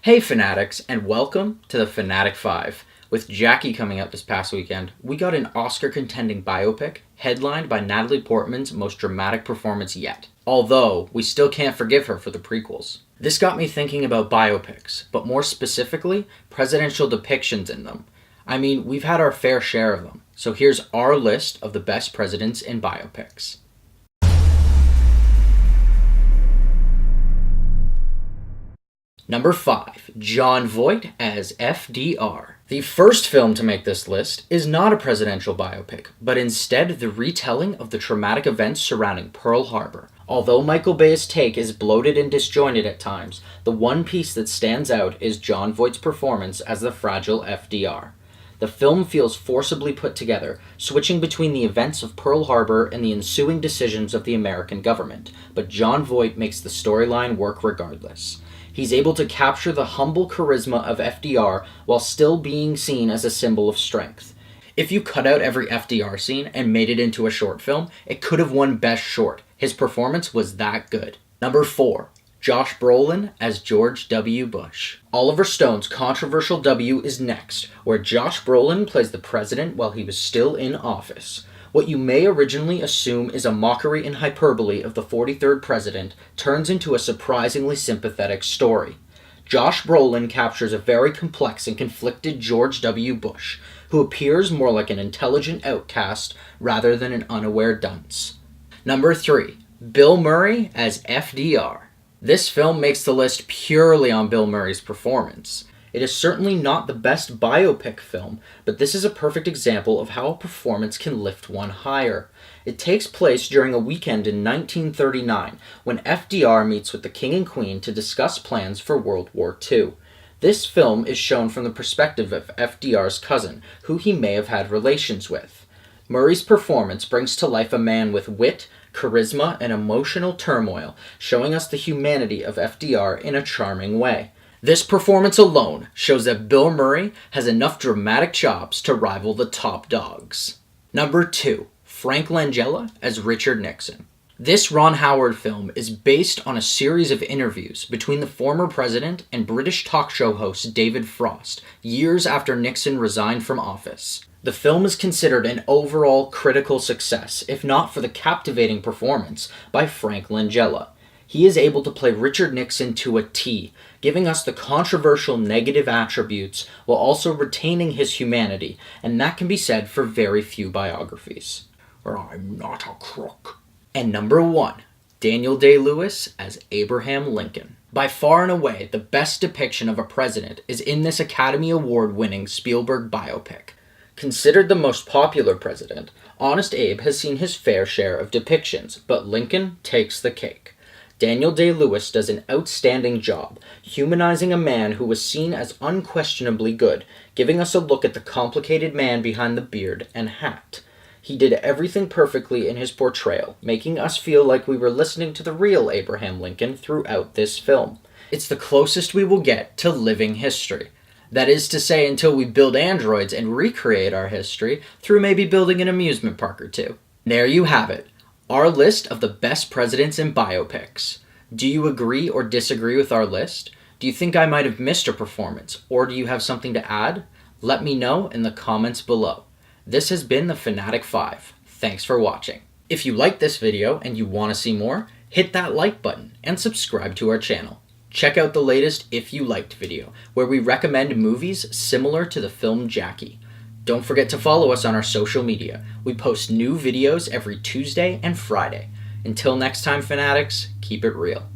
Hey Fanatics, and welcome to the Fanatic Five. With Jackie coming out this past weekend, we got an Oscar-contending biopic headlined by Natalie Portman's most dramatic performance yet. Although, we still can't forgive her for the prequels. This got me thinking about biopics, but more specifically, presidential depictions in them. I mean, we've had our fair share of them, so here's our list of the best presidents in biopics. Number 5. Jon Voight as FDR. The first film to make this list is not a presidential biopic, but instead the retelling of the traumatic events surrounding Pearl Harbor. Although Michael Bay's take is bloated and disjointed at times, the one piece that stands out is Jon Voight's performance as the fragile FDR. The film feels forcibly put together, switching between the events of Pearl Harbor and the ensuing decisions of the American government, but Jon Voight makes the storyline work regardless. He's able to capture the humble charisma of FDR while still being seen as a symbol of strength. If you cut out every FDR scene and made it into a short film, it could have won Best Short. His performance was that good. Number 4. Josh Brolin as George W. Bush. Oliver Stone's controversial W is next, where Josh Brolin plays the president while he was still in office. What you may originally assume is a mockery and hyperbole of the 43rd president turns into a surprisingly sympathetic story. Josh Brolin captures a very complex and conflicted George W. Bush, who appears more like an intelligent outcast rather than an unaware dunce. Number 3. Bill Murray as FDR. This film makes the list purely on Bill Murray's performance. It is certainly not the best biopic film, but this is a perfect example of how a performance can lift one higher. It takes place during a weekend in 1939, when FDR meets with the King and Queen to discuss plans for World War II. This film is shown from the perspective of FDR's cousin, who he may have had relations with. Murray's performance brings to life a man with wit, charisma, and emotional turmoil, showing us the humanity of FDR in a charming way. This performance alone shows that Bill Murray has enough dramatic chops to rival the top dogs. Number 2. Frank Langella as Richard Nixon. This Ron Howard film is based on a series of interviews between the former president and British talk show host David Frost, years after Nixon resigned from office. The film is considered an overall critical success, if not for the captivating performance by Frank Langella. He is able to play Richard Nixon to a T, giving us the controversial negative attributes while also retaining his humanity, and that can be said for very few biographies. I'm not a crook. And number 1, Daniel Day-Lewis as Abraham Lincoln. By far and away, the best depiction of a president is in this Academy Award-winning Spielberg biopic. Considered the most popular president, Honest Abe has seen his fair share of depictions, but Lincoln takes the cake. Daniel Day-Lewis does an outstanding job, humanizing a man who was seen as unquestionably good, giving us a look at the complicated man behind the beard and hat. He did everything perfectly in his portrayal, making us feel like we were listening to the real Abraham Lincoln throughout this film. It's the closest we will get to living history. That is to say, until we build androids and recreate our history through maybe building an amusement park or two. There you have it. Our list of the best presidents in biopics. Do you agree or disagree with our list? Do you think I might have missed a performance, or do you have something to add? Let me know in the comments below. This has been the Fanatic 5. Thanks for watching. If you liked this video and you want to see more, hit that like button and subscribe to our channel. Check out the latest If You Liked video, where we recommend movies similar to the film Jackie. Don't forget to follow us on our social media. We post new videos every Tuesday and Friday. Until next time, Fanatics, keep it real.